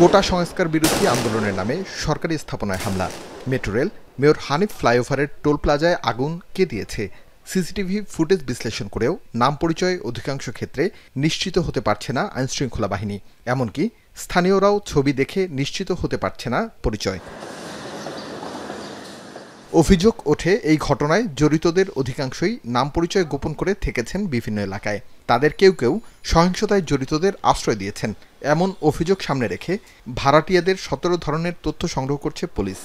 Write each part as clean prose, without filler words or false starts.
কোটা সংস্কার বিরোধী আন্দোলনের নামে সরকারি স্থাপনায় হামলা, মেট্রো রেল, মেয়র হানিফ ফ্লাইওভারের টোল প্লাজায় আগুন কে দিয়েছে? সিসিটিভি ফুটেজ বিশ্লেষণ করেও নাম পরিচয় অধিকাংশ ক্ষেত্রে নিশ্চিত হতে পারছে না আইনশৃঙ্খলা বাহিনী। এমনকি স্থানীয়রাও ছবি দেখে নিশ্চিত হতে পারছে না পরিচয়। অভিযোগ ওঠে এই ঘটনায় জড়িতদের অধিকাংশই নাম পরিচয় গোপন করে থেকেছেন বিভিন্ন এলাকায়। তাদের কেউ কেউ সহিংসতায় জড়িতদের আশ্রয় দিয়েছেন। এমন অভিযোগ সামনে রেখে ভাড়াটিয়াদের 17 ধরনের তথ্য সংগ্রহ করছে পুলিশ।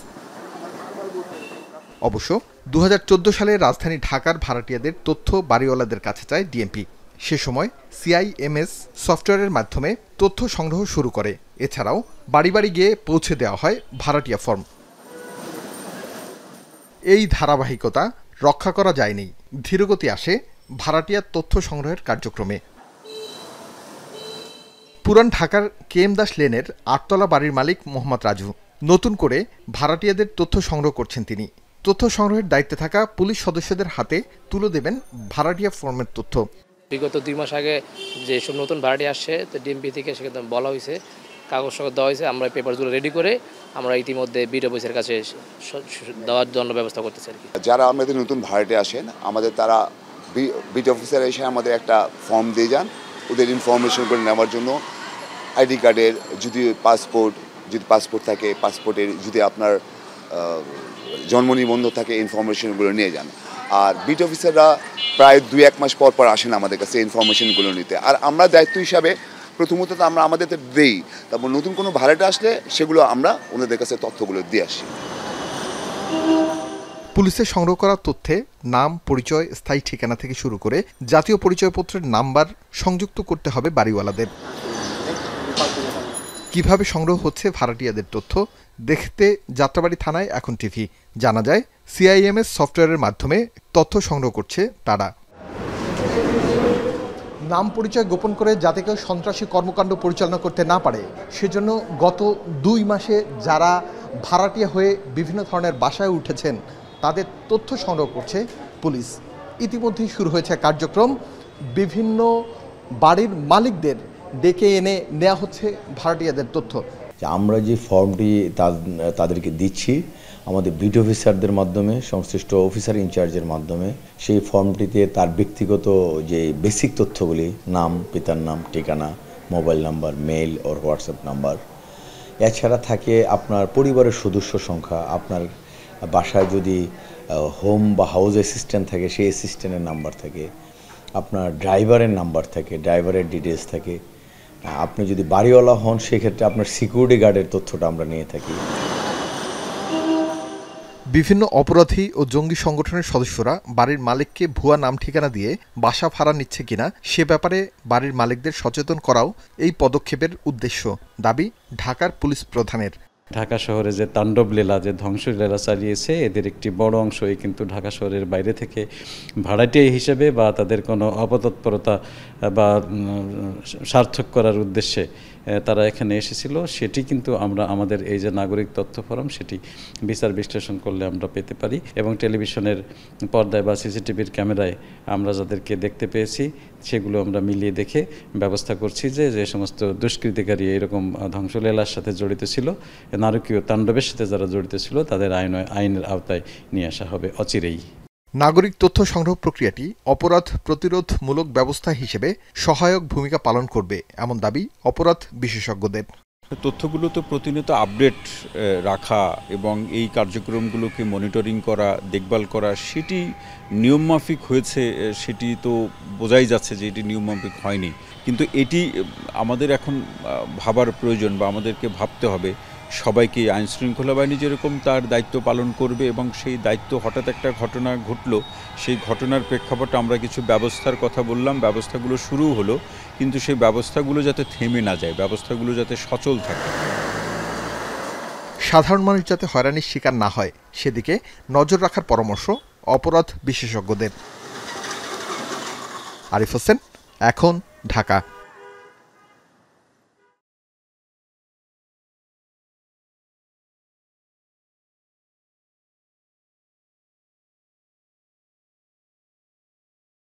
অবশ্য 2014 সালে রাজধানী ঢাকার ভাড়াটিয়াদের তথ্য বাড়িওয়ালাদের কাছে চায় ডিএমপি। সে সময় সিআইএমএস সফটওয়্যারের মাধ্যমে তথ্য সংগ্রহ শুরু করে। এছাড়াও বাড়ি বাড়ি গিয়ে পৌঁছে দেওয়া হয় ভাড়াটিয়া ফর্ম। এই ধারাবাহিকতা রক্ষা করা যায়নি। ধীরগতি আসে ভাড়াটিয়ার তথ্য সংগ্রহের কার্যক্রমে। পুরান ঢাকার কেএম দাস লেনের 8তলা বাড়ির মালিক মোহাম্মদ রাজু নতুন করে ভাড়াটিয়াদের তথ্য সংগ্রহ করছেন তিনি। তথ্য সংগ্রহের দায়িত্বে থাকা পুলিশ সদস্যদের হাতে তুলে দেবেন ভাড়াটিয়া ফর্মের তথ্য। বিগত 2 মাস আগে যে সব নতুন ভাড়াটিয়া আসছে, তো ডিএমপি থেকে সেখানে বলা হয়েছে, কাগজ দেওয়া হয়েছে, আমরা পেপারগুলো রেডি করে আমরা ইতিমধ্যে বিট অফিসের কাছে দেওয়ার জন্য ব্যবস্থা করতেছি আর কি। যারা আমাদের নতুন ভাড়াটিয়া আসেন, আমাদের তারা বিট অফিসার এসে আমাদের একটা ফর্ম দিয়ে যান ওদের ইনফরমেশন করে নেওয়ার জন্য। আইডি কার্ডের যদি পাসপোর্ট থাকে, পাসপোর্টের যদি আপনার জন্ম নিবন্ধন থাকে, ইনফরমেশনগুলো নিয়ে যান। আর বিট অফিসাররা প্রায় 2-1 মাস পর পর আসেন আমাদের কাছে ইনফরমেশনগুলো নিতে। আর আমরা দায়িত্ব হিসাবে প্রথমত আমরা আমাদের দেই, তারপর নতুন কোনো ভাড়াটা আসলে সেগুলো আমরা ওনাদের কাছে তথ্যগুলো দিয়ে আসি। পুলিশের সংগ্রহ করা তথ্যে নাম, পরিচয়, স্থায়ী ঠিকানা থেকে শুরু করে জাতীয় পরিচয়পত্রের নাম্বার সংযুক্ত করতে হবে বাড়িওয়ালাদের। কিভাবে সংগ্রহ হচ্ছে ভাড়াটিয়াদের তথ্য দেখতে যাত্রাবাড়ি থানায় এখন টিভি। জানা যায় সিআইএমএস সফটওয়্যারের মাধ্যমে তথ্য সংগ্রহ করছে তারা। নাম পরিচয় গোপন করে যাতে কেউ সন্ত্রাসী কর্মকাণ্ড পরিচালনা করতে না পারে, সেজন্য গত 2 মাসে যারা ভাড়াটিয়া হয়ে বিভিন্ন ধরনের বাসায় উঠেছেন তাদের তথ্য সংগ্রহ করছে পুলিশ। ইতিমধ্যেই শুরু হয়েছে কার্যক্রম। বিভিন্ন বাড়ির মালিকদের ডেকে এনে নেওয়া হচ্ছে ভাড়াটিয়াদের তথ্য। আমরা যে ফর্মটি তাদেরকে দিচ্ছি আমাদের বিট অফিসারদের মাধ্যমে, সংশ্লিষ্ট অফিসার ইনচার্জের মাধ্যমে, সেই ফর্মটিতে তার ব্যক্তিগত যে বেসিক তথ্যগুলি, নাম, পিতার নাম, ঠিকানা, মোবাইল নাম্বার, মেইল ও হোয়াটসঅ্যাপ নাম্বার, এছাড়া থাকে আপনার পরিবারের সদস্য সংখ্যা, আপনার বাসায় যদি হোম বা হাউস অ্যাসিস্ট্যান্ট থাকে সেই অ্যাসিস্ট্যান্টের নাম্বার থাকে, আপনার ড্রাইভারের নাম্বার থাকে, ড্রাইভারের ডিটেলস থাকে, আপনি যদি বাড়িওয়ালা হন সেক্ষেত্রে আপনার সিকিউরিটি গার্ডের তথ্যটা আমরা নিয়ে থাকি। বিভিন্ন অপরাধী ও জঙ্গি সংগঠনের সদস্যরা বাড়ির মালিককে ভুয়া নাম ঠিকানা দিয়ে বাসা ভাড়া নিচ্ছে কিনা সে ব্যাপারে বাড়ির মালিকদের সচেতন করাও এই পদক্ষেপের উদ্দেশ্য, দাবি ঢাকার পুলিশ প্রধানের। ঢাকা শহরে যে তাণ্ডব লীলা, যে ধ্বংসলীলা চালিয়েছে, এদের একটি বড় অংশই কিন্তু ঢাকা শহরের বাইরে থেকে ভাড়াটিয়া হিসেবে বা তাদের কোনো অপতৎপরতা বা সার্থক করার উদ্দেশ্যে তারা এখানে এসেছিল। সেটি কিন্তু আমরা আমাদের এই যে নাগরিক তথ্য ফরম, সেটি বিচার বিশ্লেষণ করলে আমরা পেতে পারি। এবং টেলিভিশনের পর্দায় বা সিসিটিভির ক্যামেরায় আমরা যাদেরকে দেখতে পেয়েছি সেগুলো আমরা মিলিয়ে দেখে ব্যবস্থা করছি যে যে সমস্ত দুষ্কৃতিকারী এরকম ধ্বংসলীলার সাথে জড়িত ছিল, নারকীয় তাণ্ডবের সাথে যারা জড়িত ছিল, তাদের আইনের আওতায় নিয়ে আসা হবে অচিরেই। নাগরিক তথ্য সংগ্রহ প্রক্রিয়াটি অপরাধ প্রতিরোধমূলক ব্যবস্থা হিসেবে সহায়ক ভূমিকা পালন করবে, এমন দাবি অপরাধ বিশেষজ্ঞদের। তথ্যগুলো তো প্রতিনিয়ত আপডেট রাখা এবং এই কার্যক্রমগুলোকে মনিটরিং করা, দেখভাল করা, সেটি নিয়মমাফিক হয়েছে, সেটি তো বোঝাই যাচ্ছে যে এটি নিয়মমাফিক হয়নি। কিন্তু এটি আমাদের এখন ভাবার প্রয়োজন বা আমাদেরকে ভাবতে হবে সবাইকে। আইনশৃঙ্খলা বাহিনী যেরকম তার দায়িত্ব পালন করবে এবং সেই দায়িত্ব হঠাৎ একটা ঘটনা ঘটলো, সেই ঘটনার প্রেক্ষাপটে আমরা কিছু ব্যবস্থার কথা বললাম, ব্যবস্থাগুলো শুরু হলো, কিন্তু সেই ব্যবস্থাগুলো যাতে থেমে না যায়, ব্যবস্থাগুলো যাতে সচল থাকে, সাধারণ মানুষ যাতে হয়রানির শিকার না হয় সেদিকে নজর রাখার পরামর্শ অপরাধ বিশেষজ্ঞদের। আরিফ হোসেন, এখন, ঢাকা।